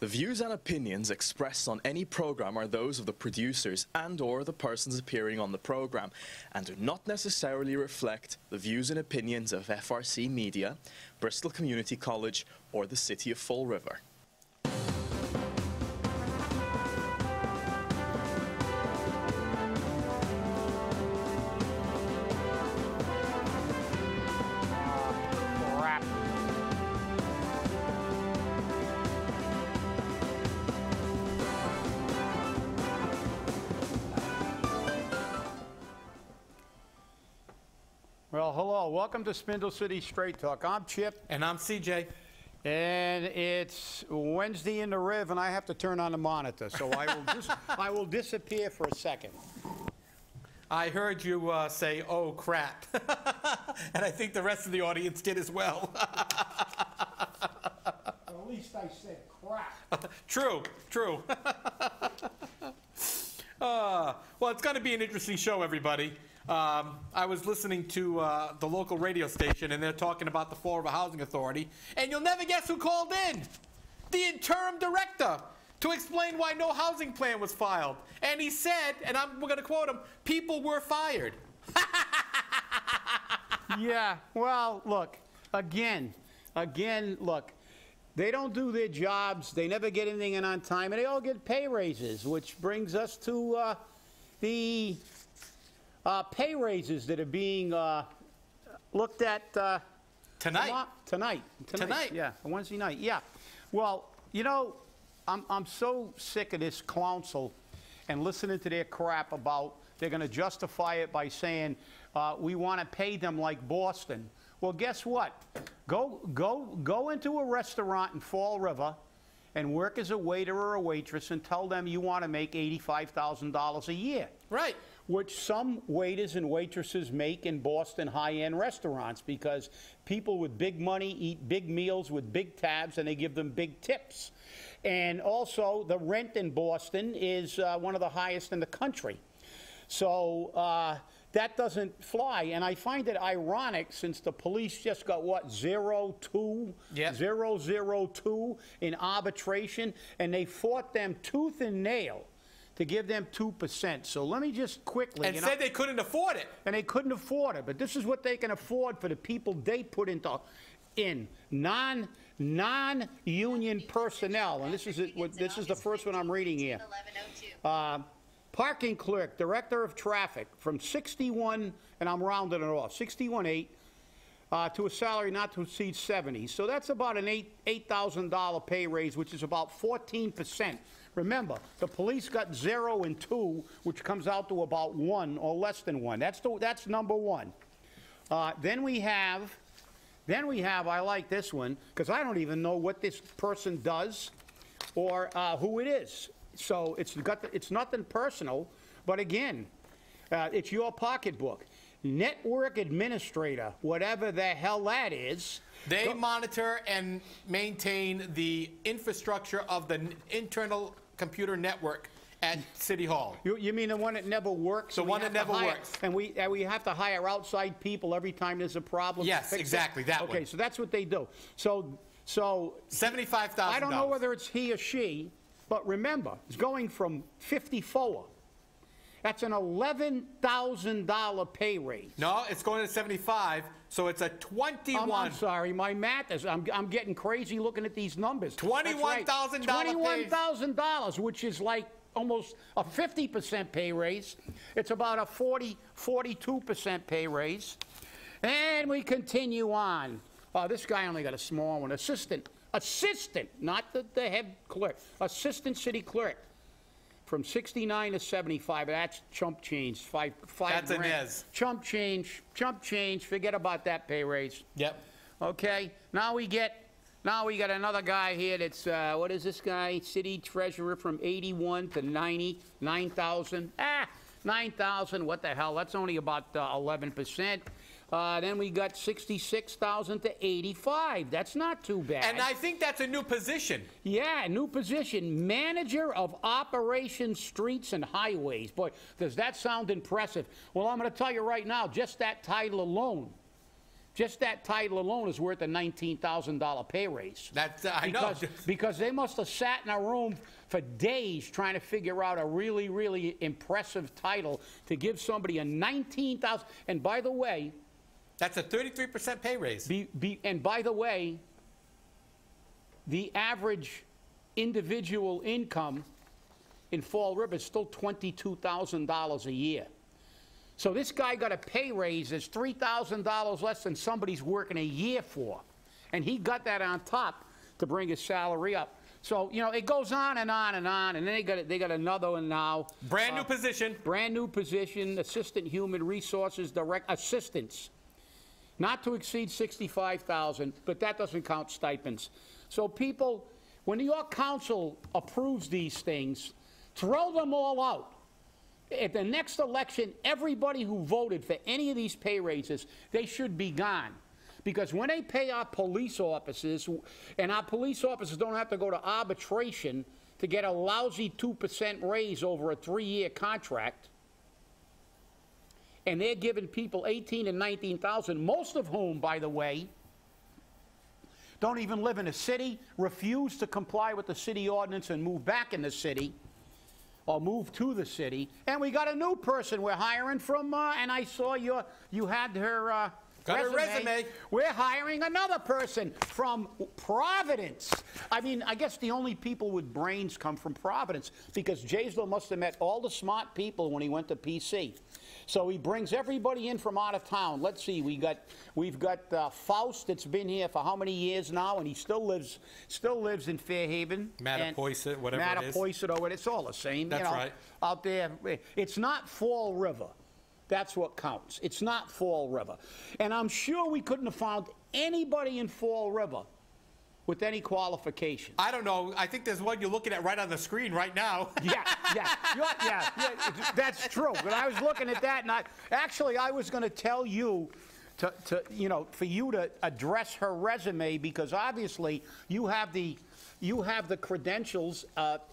The views and opinions expressed on any program are those of the producers and/or the persons appearing on the program and do not necessarily reflect the views and opinions of FRC Media, Bristol Community College, or the City of Fall River. Well, hello. Welcome to Spindle City Straight Talk. I'm Chip. And I'm CJ. And it's Wednesday in the Riv, and I have to turn on the monitor, so I will disappear for a second. I heard you say, "Oh, crap." And I think the rest of the audience did as well. At least I said crap. True, true. Well, it's going to be an interesting show, everybody. I was listening to the local radio station, and they're talking about the Fall River Housing Authority, and you'll never guess who called in. The interim director, to explain why no housing plan was filed. And he said, and we're going to quote him, people were fired. Yeah, well, look, again, look, they don't do their jobs, they never get anything in on time, and they all get pay raises, which brings us to the pay raises that are being looked at Tonight. Tonight. Yeah, Wednesday night. Yeah. Well, you know, I'm so sick of this council and listening to their crap about they're going to justify it by saying we want to pay them like Boston. Well, guess what? Go into a restaurant in Fall River and work as a waiter or a waitress and tell them you want to make $85,000 a year. Right. Which some waiters and waitresses make in Boston high-end restaurants, because people with big money eat big meals with big tabs and they give them big tips. And also, the rent in Boston is one of the highest in the country. So that doesn't fly. And I find it ironic, since the police just got, what, 002 in arbitration, and they fought them tooth and nail to give them 2%. So let me just quickly... And said they couldn't afford it. And they couldn't afford it. But this is what they can afford for the people they put in non-union personnel. And this is the first one I'm reading here. Parking clerk, director of traffic, from 61, and I'm rounding it off, 61.8 to a salary not to exceed 70. So that's about an $8,000 pay raise, which is about 14%. Remember, the police got 0 and 2, which comes out to about 1 or less than 1. That's number one. Then we have, I like this one, because I don't even know what this person does or who it is. So it's nothing personal, but again, it's your pocketbook. Network administrator, whatever the hell that is. They monitor and maintain the infrastructure of the internal computer network at City Hall. You mean the one that never works? The one that never works. And we have to hire outside people every time there's a problem? Yes, exactly, that one. Okay, so that's what they do. So $75,000. I don't know whether it's he or she, but remember, it's going from 54. That's an $11,000 pay raise. No, it's going to 75, so it's a 21. I'm sorry, my math is, I'm getting crazy looking at these numbers. $21,000 $21,000, which is like almost a 50% pay raise. It's about a 42% pay raise. And we continue on. Oh, this guy only got a small one. Assistant, not the head clerk. Assistant city clerk. From 69 to 75, that's chump change. Five That's grand. a nez. Chump change. Forget about that pay raise. Yep. Okay. Now we got another guy here that's what is this guy? City treasurer, from 81 to 90, 9,000. 9,000. What the hell? That's only about 11%. Then we got 66,000 to 85. That's not too bad. And I think that's a new position. Yeah, new position. Manager of Operations Streets and Highways. Boy, does that sound impressive. Well, I'm going to tell you right now, just that title alone Just that title alone is worth a $19,000 pay raise. That's, I know. Because they must have sat in a room for days trying to figure out a really, really impressive title to give somebody a $19,000. And by the way, that's a 33% pay raise. And by the way, the average individual income in Fall River is still $22,000 a year. So this guy got a pay raise that's $3,000 less than somebody's working a year for. And he got that on top to bring his salary up. So, you know, it goes on and on and on, and then they got another one now. Brand new position. Brand new position, Assistant Human Resources Direct Assistants. Not to exceed $65,000, but that doesn't count stipends. So people, when your council approves these things, throw them all out. At the next election, everybody who voted for any of these pay raises, they should be gone. Because when they pay our police officers, and our police officers don't have to go to arbitration to get a lousy 2% raise over a 3-year contract, and they're giving people $18,000 and $19,000, most of whom, by the way, don't even live in a city, refuse to comply with the city ordinance and move back in the city, or move to the city. And we got a new person we're hiring from, and I saw you had her resume. We're hiring another person from Providence. I mean, I guess the only people with brains come from Providence, because Jaysville must have met all the smart people when he went to PC. So he brings everybody in from out of town. Let's see, we've got Faust that's been here for how many years now, and he still lives in Fairhaven. Mattapoisett, whatever it is. Mattapoisett, or it's all the same. That's right. Out there, it's not Fall River. That's what counts. It's not Fall River. And I'm sure we couldn't have found anybody in Fall River with any qualification. I don't know. I think there's one you're looking at right on the screen right now. Yeah, that's true. But I was looking at that, and I was going to tell you for you to address her resume, because obviously you have the credentials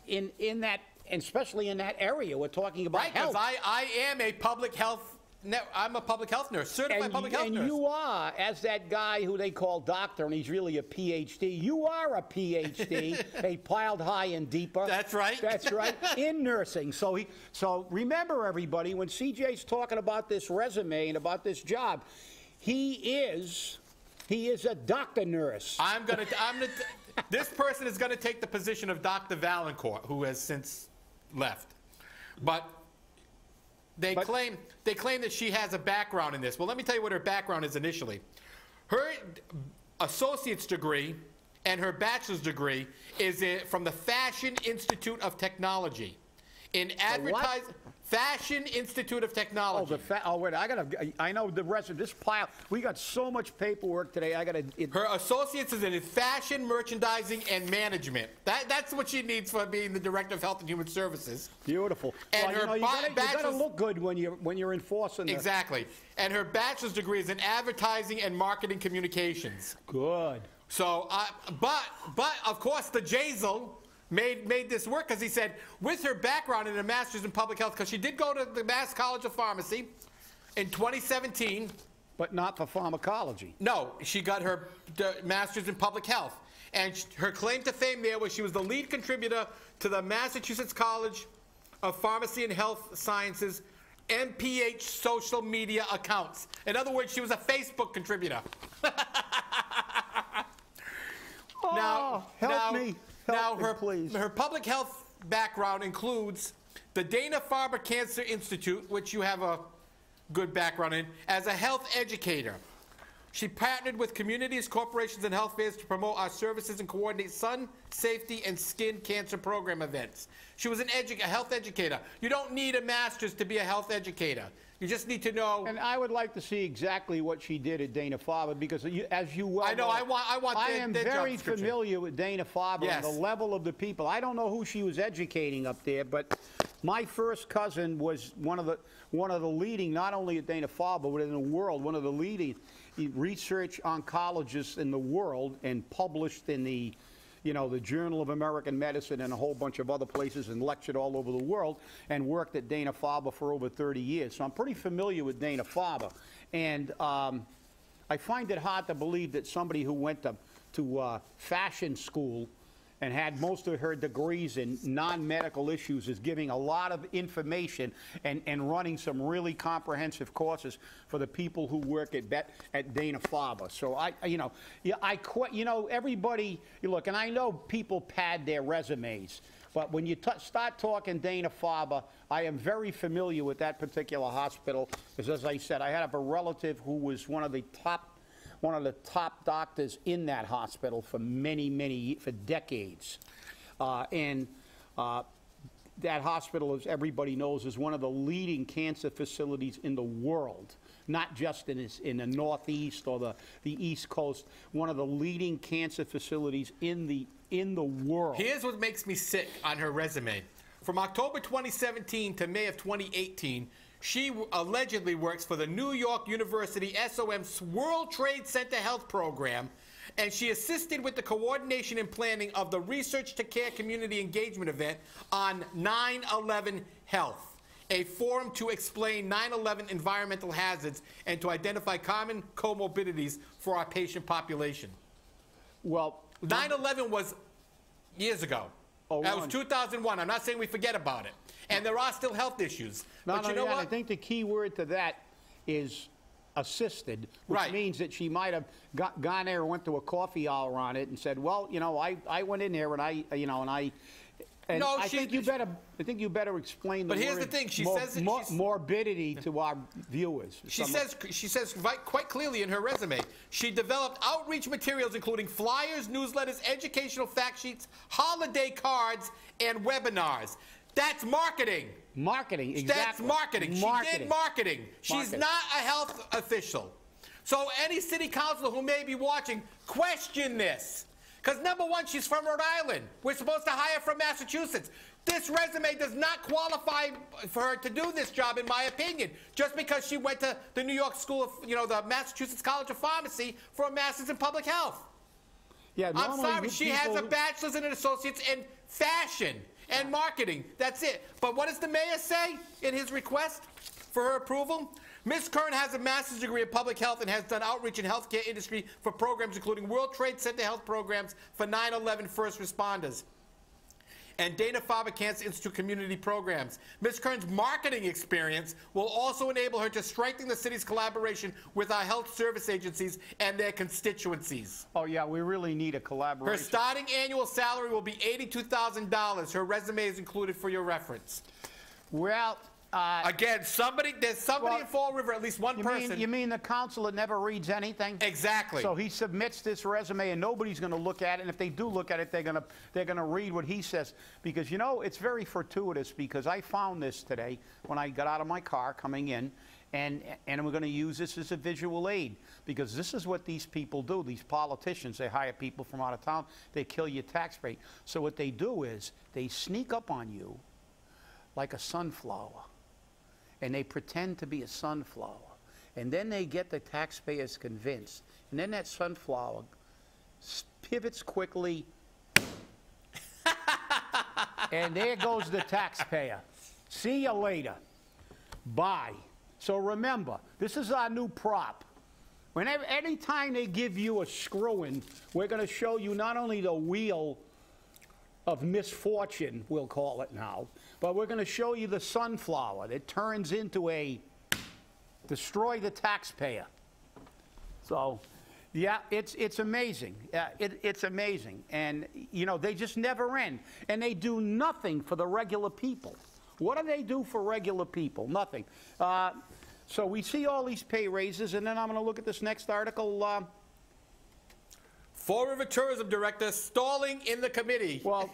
in that, and especially in that area. We're talking about health. Right, because I am a public health. I'm a public health nurse, certified public health nurse. And you are, as that guy who they call doctor, and he's really a PhD. You are a PhD, a piled high and deeper. That's right. That's right, in nursing. So remember, everybody, when CJ's talking about this resume and about this job, he is a doctor nurse. This person is gonna take the position of Dr. Valancourt, who has since left, but. They claim that she has a background in this. Well, let me tell you what her background is initially. Her associate's degree and her bachelor's degree is from the Fashion Institute of Technology in advertising. Fashion Institute of Technology. Wait, I know the rest of this pile. We got so much paperwork today. Her associates is in fashion, merchandising, and management. That's what she needs for being the Director of Health and Human Services. Beautiful. And you got to look good when you're enforcing this. Exactly. And her bachelor's degree is in advertising and marketing communications. Good. So, but of course, the Jaysville made this work, because he said, with her background in a master's in public health, because she did go to the Mass College of Pharmacy in 2017. But not for pharmacology. No, she got her master's in public health. And her claim to fame there was she was the lead contributor to the Massachusetts College of Pharmacy and Health Sciences MPH social media accounts. In other words, she was a Facebook contributor. Help me. Her public health background includes the Dana-Farber Cancer Institute, which you have a good background in, as a health educator. She partnered with communities, corporations, and health fairs to promote our services and coordinate sun, safety, and skin cancer program events. She was a health educator. You don't need a master's to be a health educator. You just need to know. And I would like to see exactly what she did at Dana-Farber, because as you well know, I am very familiar with Dana-Farber and the level of the people. I don't know who she was educating up there, but my first cousin was one of the leading, not only at Dana-Farber, but in the world, one of the leading research oncologists in the world, and published in the Journal of American Medicine and a whole bunch of other places, and lectured all over the world, and worked at Dana-Farber for over 30 years. So I'm pretty familiar with Dana-Farber. And I find it hard to believe that somebody who went to fashion school and had most of her degrees in non-medical issues is giving a lot of information and running some really comprehensive courses for the people who work at Dana-Farber. So everybody, look, and I know people pad their resumes, but when you start talking Dana-Farber, I am very familiar with that particular hospital, because as I said, I had a relative who was one of the top doctors in that hospital for for decades. That hospital, as everybody knows, is one of the leading cancer facilities in the world, not just in the Northeast or the East Coast, one of the leading cancer facilities in the world. Here's what makes me sick on her resume. From October 2017 to May of 2018, she allegedly works for the New York University SOM's World Trade Center Health Program, and she assisted with the coordination and planning of the Research to Care Community Engagement event on 9/11 Health, a forum to explain 9/11 environmental hazards and to identify common comorbidities for our patient population. Well, 9/11 was years ago. That was 2001. I'm not saying we forget about it. And there are still health issues. But you know what? I think the key word to that is assisted, which means that she might have gone there and went to a coffee hour on it and said, well, I went in there and I think you better explain the word. But here's the thing. She says morbidity to our viewers. She says quite clearly in her resume, she developed outreach materials including flyers, newsletters, educational fact sheets, holiday cards, and webinars. That's marketing. Marketing, exactly. That's marketing. She did marketing. She's not a health official. So any city councilor who may be watching, question this. Because number one, she's from Rhode Island. We're supposed to hire from Massachusetts. This resume does not qualify for her to do this job, in my opinion, just because she went to the New York School of, the Massachusetts College of Pharmacy for a master's in public health. Yeah, I'm sorry, she has a bachelor's and an associate's in fashion and marketing. That's it. But what does the mayor say in his request for her approval? Ms. Kern has a master's degree in public health and has done outreach in healthcare industry for programs including World Trade Center health programs for 9/11 first responders and Dana-Farber Cancer Institute community programs. Ms. Kern's marketing experience will also enable her to strengthen the city's collaboration with our health service agencies and their constituencies. Oh, yeah, we really need a collaboration. Her starting annual salary will be $82,000. Her resume is included for your reference. Well, again, there's somebody in Fall River, at least one person. You mean the counselor never reads anything? Exactly. So he submits this resume and nobody's going to look at it, and if they do look at it, they're going to read what he says. Because, it's very fortuitous, because I found this today when I got out of my car coming in, and we're going to use this as a visual aid, because this is what these people do. These politicians, they hire people from out of town, they kill your tax rate. So what they do is they sneak up on you like a sunflower. And they pretend to be a sunflower. And then they get the taxpayers convinced. And then that sunflower pivots quickly. And there goes the taxpayer. See you later. Bye. So remember, this is our new prop. Anytime they give you a screw-in, we're going to show you not only the wheel of misfortune, we'll call it now, but we're going to show you the sunflower that turns into destroy the taxpayer. So, yeah, it's amazing. It's amazing. And, they just never end. And they do nothing for the regular people. What do they do for regular people? Nothing. So we see all these pay raises, and then I'm going to look at this next article. Fall River Tourism Director stalling in the committee. Well,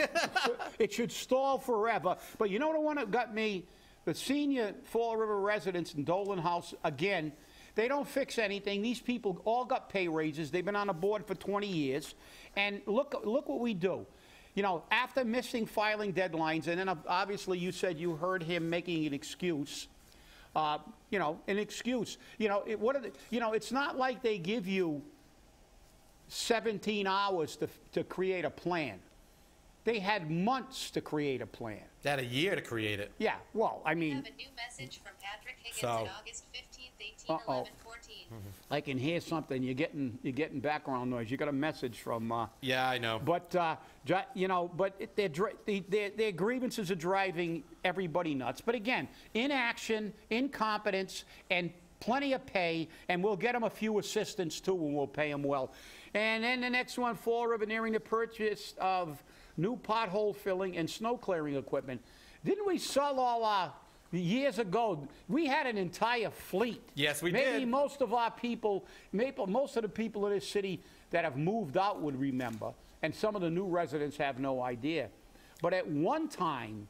it should stall forever. But you know the one that got me? The senior Fall River residents in Dolan House, again, they don't fix anything. These people all got pay raises. They've been on the board for 20 years. And look what we do. After missing filing deadlines, and then obviously you said you heard him making an excuse. An excuse. It's not like they give you 17 hours to create a plan. They had months to create a plan. They had a year to create it. Yeah, well, I mean... We have a new message from Patrick Higgins on August 15th, 18, 11, 14. I can hear something. You're getting background noise. You got a message from. Yeah, I know. But you know, their grievances are driving everybody nuts. But again, inaction, incompetence, and plenty of pay, and we'll get them a few assistants too, and we'll pay them well. And then the next one, Fall River nearing the purchase of new pothole filling and snow clearing equipment. Didn't we sell all our? Years ago, we had an entire fleet. Yes, we Maybe did. most of our people, most of the people in this city that have moved out would remember, and some of the new residents have no idea. But at one time,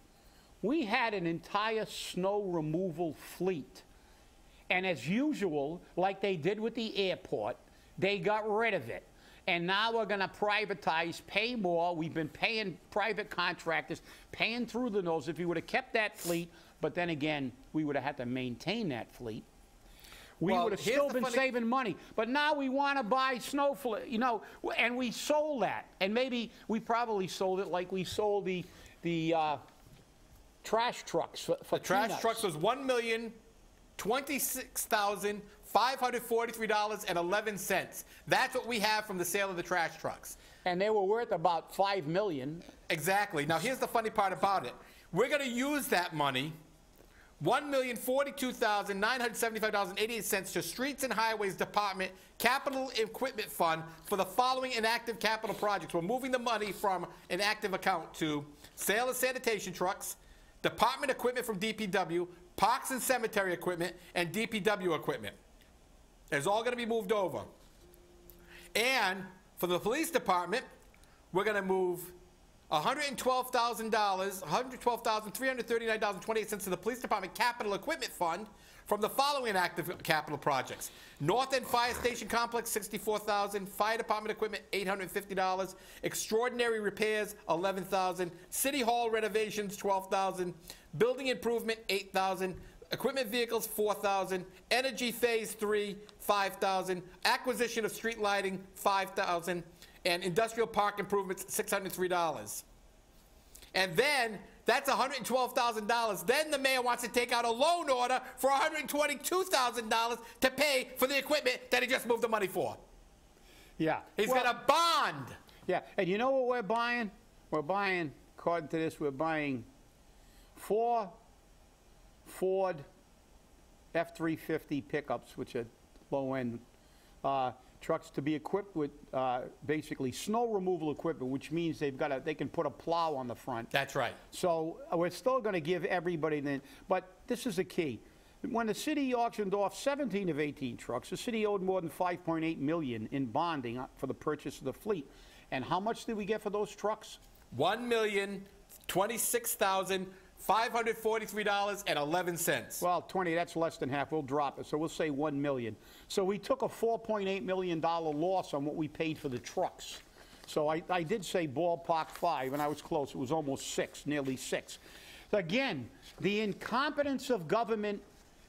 we had an entire snow removal fleet. And as usual, like they did with the airport, they got rid of it. And now we're going to privatize, pay more. We've been paying private contractors, paying through the nose. If we would have kept that fleet, but then again, we would have had to maintain that fleet. We Well, would have here's still the been funny- saving money. But now we want to buy you know, and we sold that. And maybe we probably sold it like we sold the trash trucks for The trash peanuts. trucks was $1,026,543.11. That's what we have from the sale of the trash trucks. And they were worth about $5 million. Exactly. Now, here's the funny part about it. We're going to use that money, $1,042,975.88 to Streets and Highways Department Capital Equipment Fund for the following inactive capital projects. We're moving the money from an active account to sale of sanitation trucks, department equipment from DPW, parks and cemetery equipment, and DPW equipment. It's all going to be moved over. And for the police department, we're going to move $112,339.28 to the police department capital equipment fund from the following active capital projects: North End Fire Station Complex, $64,000; fire department equipment, $850; extraordinary repairs, $11,000; city hall renovations, $12,000; building improvement, $8,000; equipment vehicles, $4,000; energy phase 3, $5,000; acquisition of street lighting, $5,000; and industrial park improvements, $603. And then, that's $112,000. Then the mayor wants to take out a loan order for $122,000 to pay for the equipment that he just moved the money for. Yeah. He's got a bond. Yeah, and you know what we're buying? We're buying, according to this, we're buying 4 Ford F-350 pickups, which are low-end trucks, to be equipped with basically snow removal equipment, which means they can put a plow on the front. That's right. So we're still going to give everybody but this is the key. When the city auctioned off 17 of 18 trucks, the city owed more than $5.8 million in bonding for the purchase of the fleet. And how much did we get for those trucks? $1,026,543.11. Well, 20, that's less than half. We'll drop it. So we'll say 1 million. So we took a $4.8 million loss on what we paid for the trucks. So I did say ballpark 5, and I was close. It was almost 6, nearly 6. Again, the incompetence of government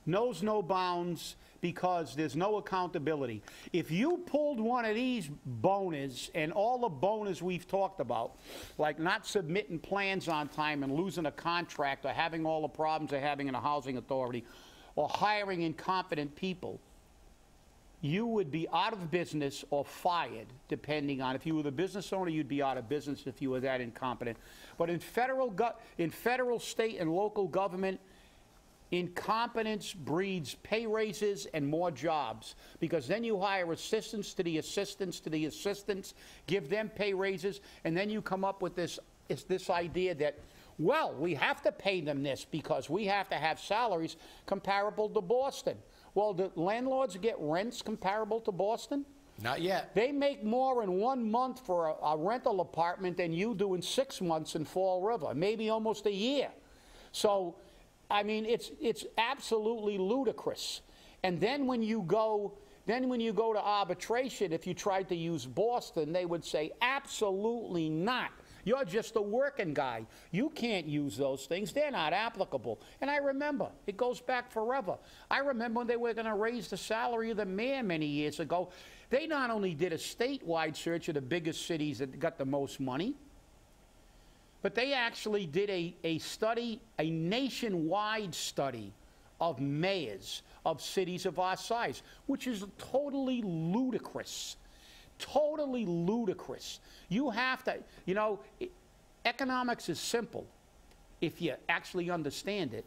knows no bounds because there's no accountability. If you pulled one of these boners and all the boners we've talked about, like not submitting plans on time and losing a contract or having all the problems they're having in a housing authority or hiring incompetent people, you would be out of business or fired, depending on if you were the business owner, you'd be out of business if you were that incompetent. But in federal, state, and local government, incompetence breeds pay raises and more jobs, because then you hire assistants to the assistants to the assistants, give them pay raises, and then you come up with this idea that, well, we have to pay them this because we have to have salaries comparable to Boston. Well, do landlords get rents comparable to Boston? Not yet. They make more in 1 month for a rental apartment than you do in 6 months in Fall River, maybe almost a year. So, I mean, it's absolutely ludicrous. And then when you go to arbitration, if you tried to use Boston, they would say, absolutely not. You're just a working guy. You can't use those things. They're not applicable. And I remember, it goes back forever. I remember when they were going to raise the salary of the mayor many years ago. They not only did a statewide search of the biggest cities that got the most money, but they actually did a study, a nationwide study of mayors of cities of our size, which is totally ludicrous. Totally ludicrous. You have to, you know, economics is simple if you actually understand it.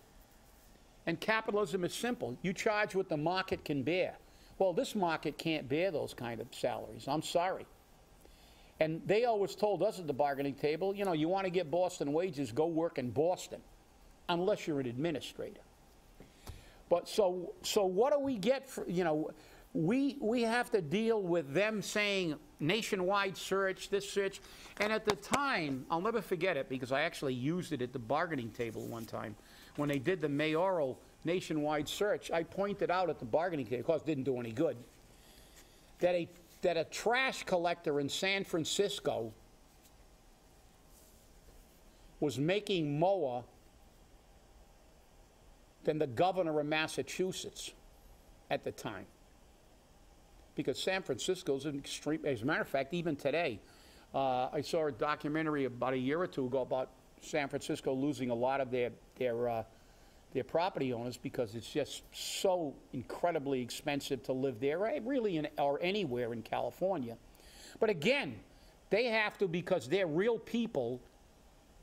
And capitalism is simple. You charge what the market can bear. Well, this market can't bear those kind of salaries. I'm sorry. And they always told us at the bargaining table, you know, you want to get Boston wages, go work in Boston, unless you're an administrator. But so what do we get for, you know, we have to deal with them saying nationwide search, this search. And at the time, I'll never forget it because I actually used it at the bargaining table one time. When they did the mayoral nationwide search, I pointed out at the bargaining table, of course it didn't do any good, that a trash collector in San Francisco was making more than the governor of Massachusetts at the time. Because San Francisco's an extreme, as a matter of fact, even today, I saw a documentary about a year or two ago about San Francisco losing a lot of their property owners because it's just so incredibly expensive to live there, right? Really, or anywhere in California. But again, they have to because they're real people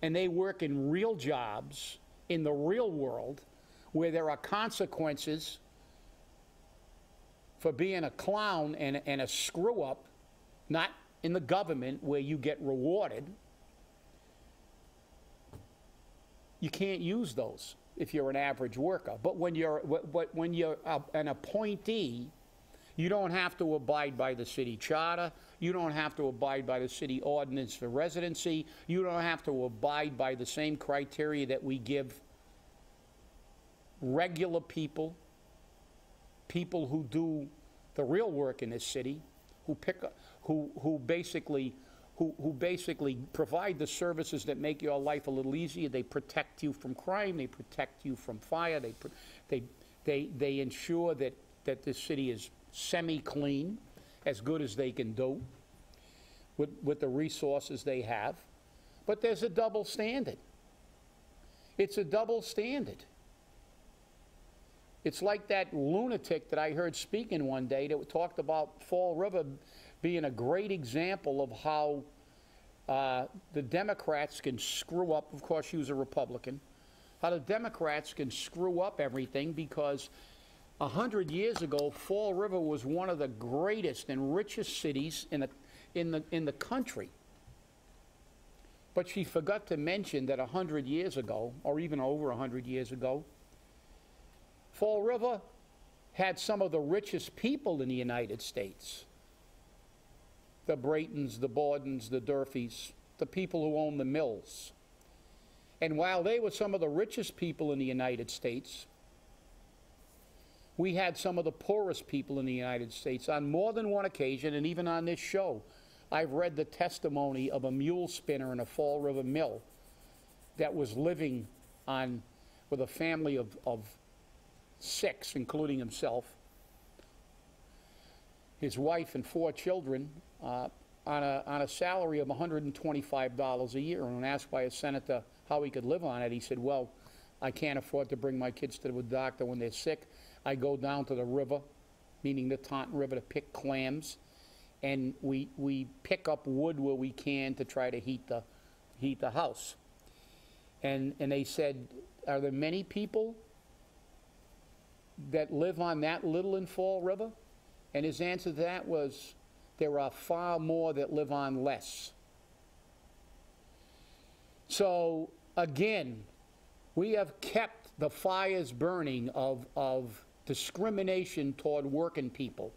and they work in real jobs in the real world where there are consequences for being a clown and a screw-up, not in the government where you get rewarded. You can't use those if you're an average worker. But when you're an appointee, you don't have to abide by the city charter. You don't have to abide by the city ordinance for residency. You don't have to abide by the same criteria that we give regular people, people who do the real work in this city, who basically provide the services that make your life a little easier. They protect you from crime. They protect you from fire. They ensure that this city is semi-clean, as good as they can do, with the resources they have. But there's a double standard. It's a double standard. It's like that lunatic that I heard speaking one day that talked about Fall River being a great example of how the Democrats can screw up. Of course, she was a Republican. How the Democrats can screw up everything because 100 years ago, Fall River was one of the greatest and richest cities in the country. But she forgot to mention that 100 years ago, or even over 100 years ago, Fall River had some of the richest people in the United States. The Braytons, the Bordens, the Durfees, the people who own the mills. And while they were some of the richest people in the United States, we had some of the poorest people in the United States. On more than one occasion, and even on this show, I've read the testimony of a mule spinner in a Fall River mill that was living with a family of 6, including himself, his wife and 4 children, on a salary of $125 a year. And when asked by a senator how he could live on it, he said, well, I can't afford to bring my kids to the doctor when they're sick. I go down to the river, meaning the Taunton River, to pick clams, and we pick up wood where we can to try to heat the house. And they said, are there many people that live on that little in Fall River? And his answer to that was, there are far more that live on less. So again, we have kept the fires burning of discrimination toward working people.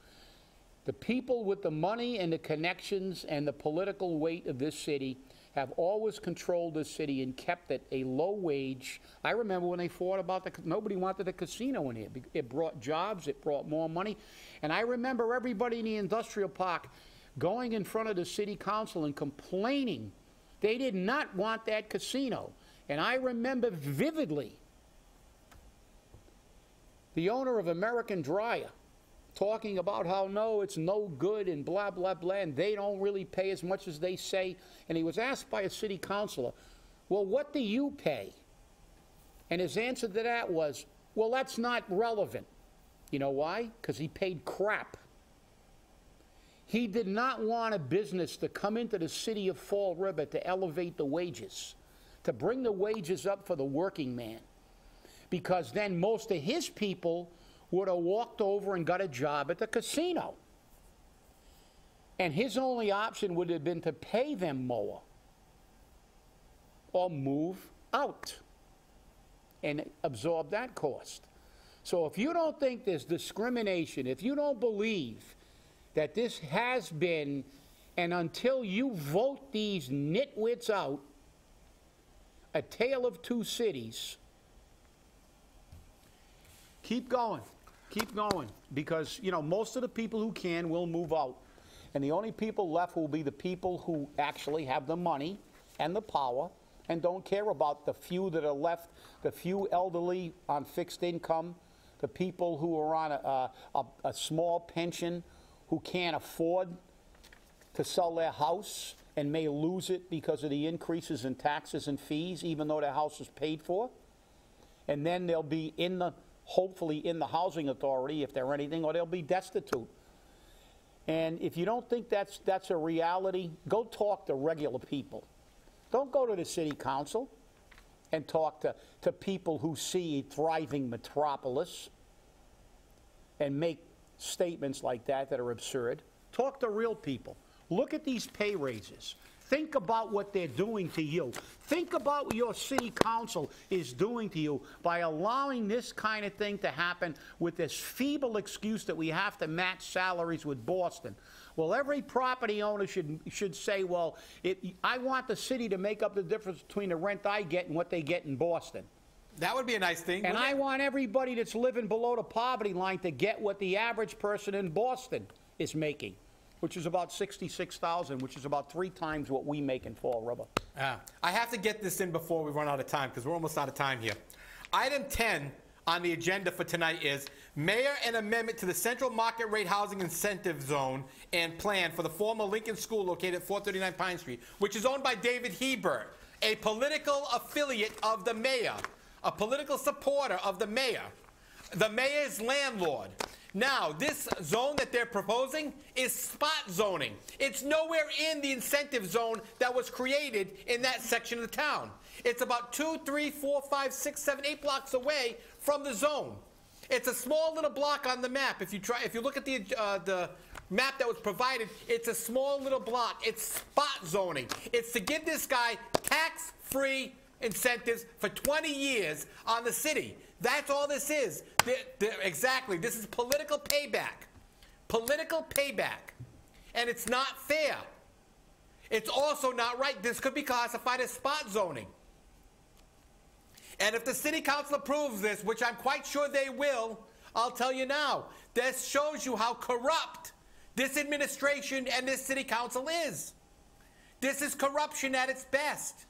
The people with the money and the connections and the political weight of this city have always controlled this city and kept it a low wage. I remember when they fought about nobody wanted a casino in here. It brought jobs, it brought more money. And I remember everybody in the industrial park going in front of the city council and complaining they did not want that casino. And I remember vividly the owner of American Dryer talking about how, no, it's no good and blah, blah, blah, and they don't really pay as much as they say. And he was asked by a city councilor, well, what do you pay? And his answer to that was, Well, that's not relevant. You know why? Because he paid crap. He did not want a business to come into the city of Fall River to elevate the wages, to bring the wages up for the working man. Because then most of his people would have walked over and got a job at the casino. And his only option would have been to pay them more or move out and absorb that cost. So if you don't think there's discrimination, if you don't believe that this has been, and until you vote these nitwits out, a tale of two cities, keep going, because, you know, most of the people who can will move out. And the only people left will be the people who actually have the money and the power and don't care about the few that are left, the few elderly on fixed income, the people who are on a small pension, who can't afford to sell their house and may lose it because of the increases in taxes and fees, even though their house is paid for. And then they'll be hopefully in the housing authority if they're anything, or they'll be destitute. And if you don't think that's a reality, go talk to regular people. Don't go to the city council and talk to people who see a thriving metropolis and make statements like that are absurd. Talk to real people. Look at these pay raises. Think about what they're doing to you. Think about what your city council is doing to you by allowing this kind of thing to happen with this feeble excuse that we have to match salaries with Boston. Well, every property owner should say, well, I want the city to make up the difference between the rent I get and what they get in Boston. That would be a nice thing. And I want everybody that's living below the poverty line to get what the average person in Boston is making, which is about $66,000, which is about 3 times what we make in Fall River. I have to get this in before we run out of time, because we're almost out of time here. Item 10 on the agenda for tonight is Mayor and amendment to the Central Market Rate Housing Incentive Zone and Plan for the former Lincoln School located at 439 Pine Street, which is owned by David Hebert, a political affiliate of the mayor, a political supporter of the mayor's landlord. Now, this zone that they're proposing is spot zoning. It's nowhere in the incentive zone that was created in that section of the town. It's about 2, 3, 4, 5, 6, 7, 8 blocks away from the zone. It's a small little block on the map. If you look at the map that was provided, it's a small little block. It's spot zoning. It's to give this guy tax-free incentives for 20 years on the city. That's all this is. Exactly. This is political payback. Political payback. And it's not fair. It's also not right. This could be classified as spot zoning. And if the city council approves this, which I'm quite sure they will, I'll tell you now, this shows you how corrupt this administration and this city council is. This is corruption at its best.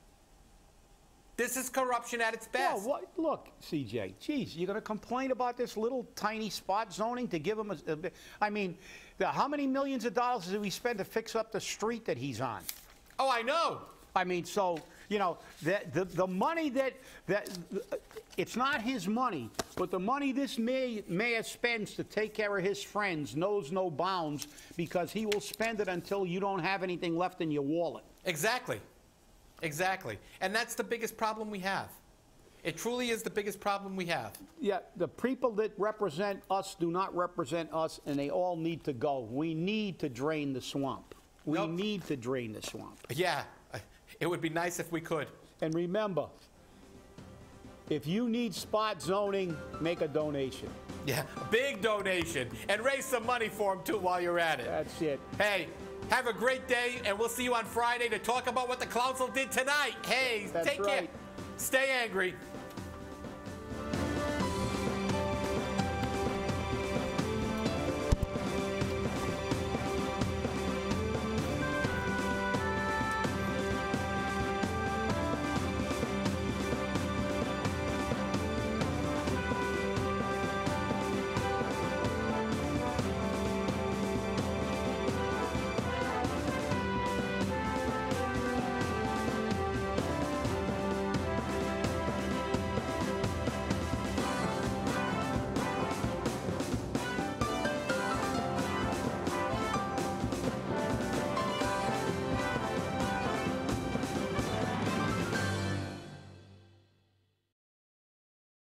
This is corruption at its best. Well, look, CJ, geez, you're going to complain about this little tiny spot zoning to give him I mean, how many millions of dollars did we spend to fix up the street that he's on? Oh, I know. I mean, so, you know, the money that it's not his money, but the money this mayor spends to take care of his friends knows no bounds, because he will spend it until you don't have anything left in your wallet. Exactly. Exactly. And that's the biggest problem we have. It truly is the biggest problem we have. Yeah, the people that represent us do not represent us, and they all need to go. We need to drain the swamp. We need to drain the swamp. Yeah, it would be nice if we could. And remember, if you need spot zoning, make a donation. Yeah, a big donation. And raise some money for them, too, while you're at it. That's it. Hey, have a great day, and we'll see you on Friday to talk about what the council did tonight. Hey, take care. Stay angry.